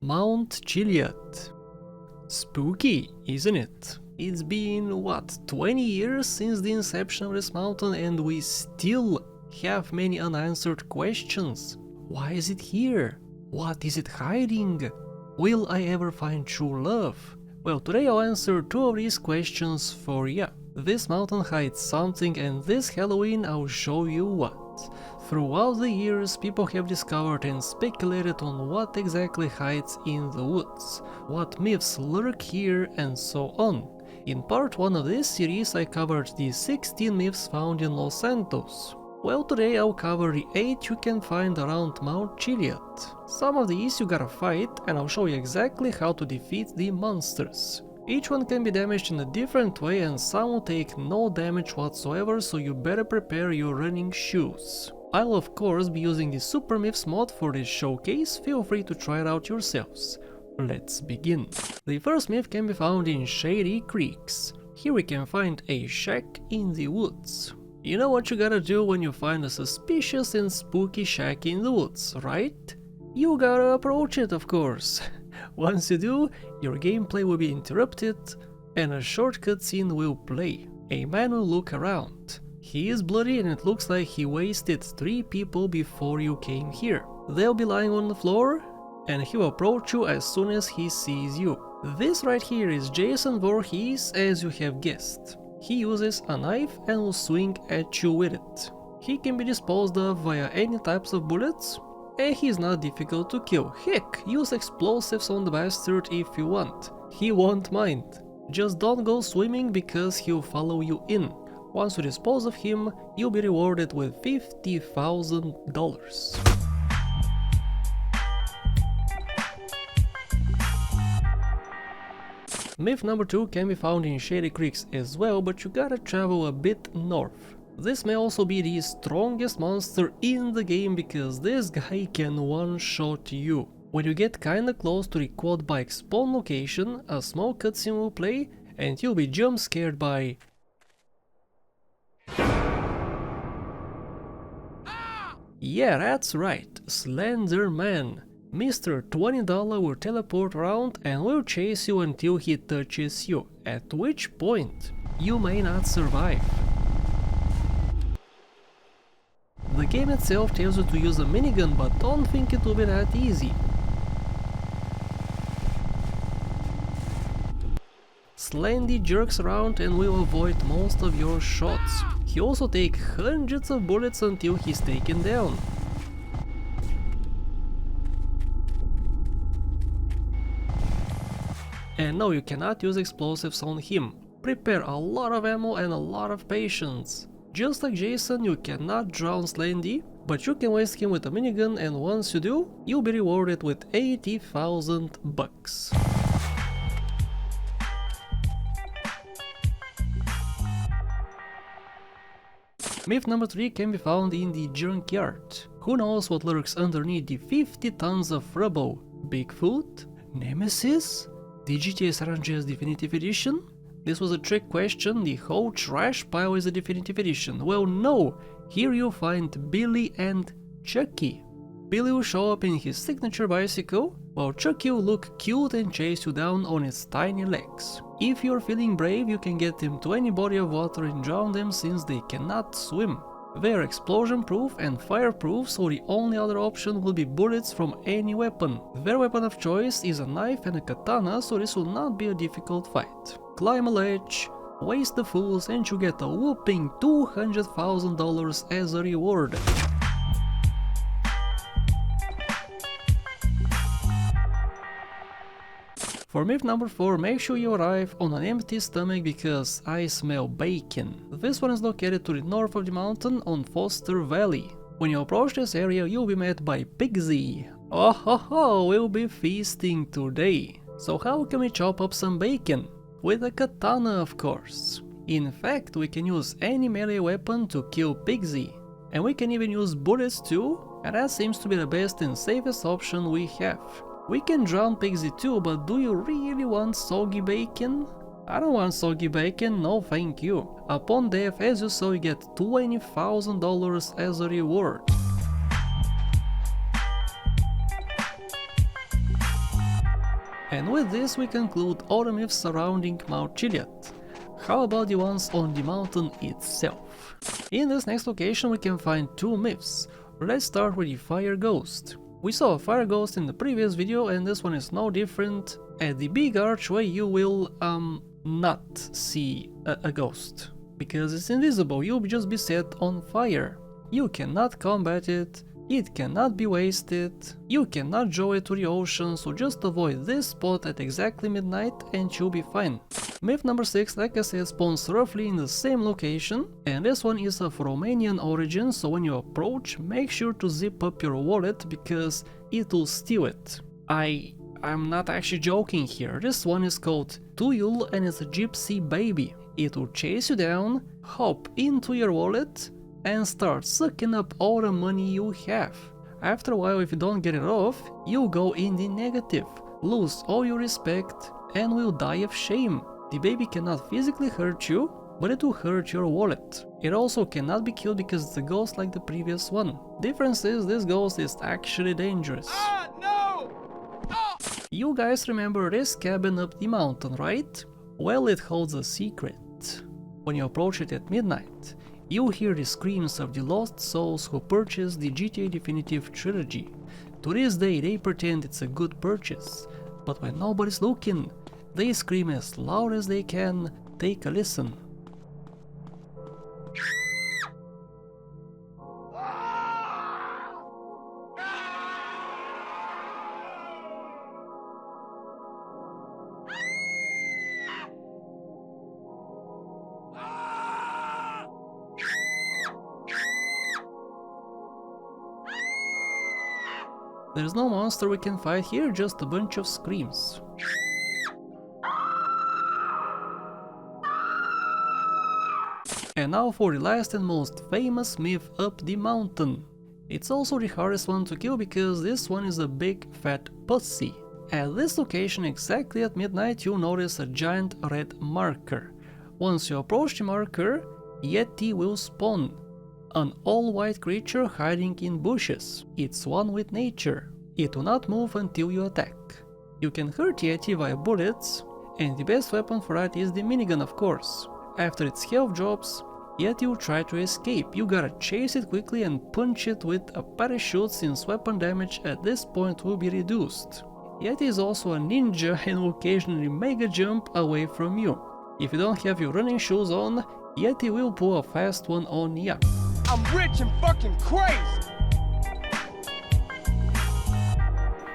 Mount Chiliad. Spooky, isn't it? It's been, what, 20 years since the inception of this mountain and we still have many unanswered questions. Why is it here? What is it hiding? Will I ever find true love? Well, today I'll answer two of these questions for ya. This mountain hides something and this Halloween I'll show you what. Throughout the years, people have discovered and speculated on what exactly hides in the woods, what myths lurk here, and so on. In part 1 of this series I covered the 16 myths found in Los Santos. Well, today I'll cover the 8 you can find around Mount Chiliad. Some of these you gotta fight, and I'll show you exactly how to defeat the monsters. Each one can be damaged in a different way and some will take no damage whatsoever, so you better prepare your running shoes. I'll of course be using the Super Myths mod for this showcase, feel free to try it out yourselves. Let's begin. The first myth can be found in Shady Creeks. Here we can find a shack in the woods. You know what you gotta do when you find a suspicious and spooky shack in the woods, right? You gotta approach it, of course. Once you do, your gameplay will be interrupted and a short cutscene will play. A man will look around. He is bloody and it looks like he wasted 3 people before you came here. They'll be lying on the floor and he will approach you as soon as he sees you. This right here is Jason Voorhees, as you have guessed. He uses a knife and will swing at you with it. He can be disposed of via any types of bullets, and he's not difficult to kill. Heck, use explosives on the bastard if you want. He won't mind. Just don't go swimming because he'll follow you in. Once you dispose of him, you'll be rewarded with $50,000. Myth number 2 can be found in Shady Creeks as well, but you gotta travel a bit north. This may also be the strongest monster in the game because this guy can one-shot you. When you get kinda close to the quad bike spawn location, a small cutscene will play and you'll be jump scared by... Yeah, that's right, Slenderman. Mr. $20 will teleport around and will chase you until he touches you, at which point you may not survive. The game itself tells you to use a minigun, but don't think it will be that easy. Slendy jerks around and will avoid most of your shots. He also takes hundreds of bullets until he's taken down. And no, you cannot use explosives on him. Prepare a lot of ammo and a lot of patience. Just like Jason, you cannot drown Slendy, but you can waste him with a minigun, and once you do, you'll be rewarded with $80,000. Myth number 3 can be found in the junkyard. Who knows what lurks underneath the 50 tons of rubble? Bigfoot? Nemesis? The GTA San Andreas Definitive Edition? This was a trick question, the whole trash pile is a definitive edition. Well, no, here you'll find Billy and Chucky. Billy will show up in his signature bicycle, while Chucky will look cute and chase you down on its tiny legs. If you're feeling brave, you can get them to any body of water and drown them since they cannot swim. They're explosion proof and fireproof, so the only other option will be bullets from any weapon. Their weapon of choice is a knife and a katana, so this will not be a difficult fight. Climb a ledge, waste the fools, and you get a whooping $200,000 as a reward. For myth number 4, make sure you arrive on an empty stomach because I smell bacon. This one is located to the north of the mountain on Foster Valley. When you approach this area, you'll be met by Piggsy. Oh ho ho, we'll be feasting today. So how can we chop up some bacon? With a katana, of course. In fact, we can use any melee weapon to kill Piggsy. And we can even use bullets too, and that seems to be the best and safest option we have. We can drown Piggsy too, but do you really want soggy bacon? I don't want soggy bacon, no thank you. Upon death, as you saw, you get $20,000 as a reward. And with this we conclude all the myths surrounding Mount Chiliad. How about the ones on the mountain itself? In this next location we can find two myths. Let's start with the fire ghost. We saw a fire ghost in the previous video and this one is no different. At the big archway you will not see a ghost, because it's invisible, you'll just be set on fire. You cannot combat it, it cannot be wasted, you cannot draw it to the ocean, so just avoid this spot at exactly midnight and you'll be fine. Myth number 6, like I said, spawns roughly in the same location, and this one is of Romanian origin, so when you approach, make sure to zip up your wallet because it will steal it. I'm not actually joking here, this one is called Tuyul and it's a gypsy baby. It will chase you down, hop into your wallet, and start sucking up all the money you have. After a while, if you don't get it off, you'll go in the negative, lose all your respect, and will die of shame. The baby cannot physically hurt you, but it will hurt your wallet. It also cannot be killed because it's a ghost like the previous one. Difference is this ghost is actually dangerous. No! You guys remember this cabin up the mountain, right? Well, it holds a secret. When you approach it at midnight, you hear the screams of the lost souls who purchased the GTA Definitive Trilogy. To this day they pretend it's a good purchase, but when nobody's looking, they scream as loud as they can. Take a listen. There's no monster we can fight here, just a bunch of screams. And now for the last and most famous myth up the mountain. It's also the hardest one to kill because this one is a big fat pussy. At this location exactly at midnight you'll notice a giant red marker. Once you approach the marker, Yeti will spawn. An all-white creature hiding in bushes. It's one with nature. It will not move until you attack. You can hurt Yeti via bullets, and the best weapon for that is the minigun, of course. After its health drops, Yeti will try to escape. You gotta chase it quickly and punch it with a parachute since weapon damage at this point will be reduced. Yeti is also a ninja and will occasionally mega jump away from you. If you don't have your running shoes on, Yeti will pull a fast one on ya. I'm rich and fucking crazy!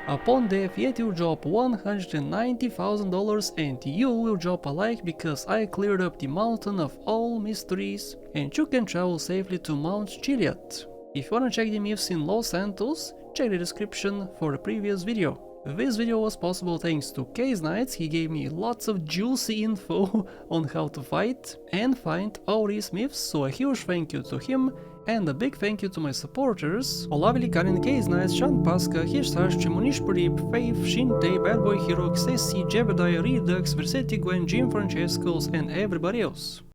Upon death, Yeti will drop $190,000 and you will drop a like because I cleared up the mountain of all mysteries and you can travel safely to Mount Chiliad. If you wanna check the myths in Los Santos, check the description for the previous video. This video was possible thanks to Case Knights. He gave me lots of juicy info on how to fight and find all these myths, so a huge thank you to him and a big thank you to my supporters: Olavili, Karin, Case Knights, Sean Pasca, Hirsash, Munish Pradip, Faith, Shinte, Bad Boy Hero, Xesi, Jebediah, Redux, Versetti Gwen, Jim Francescos and everybody else.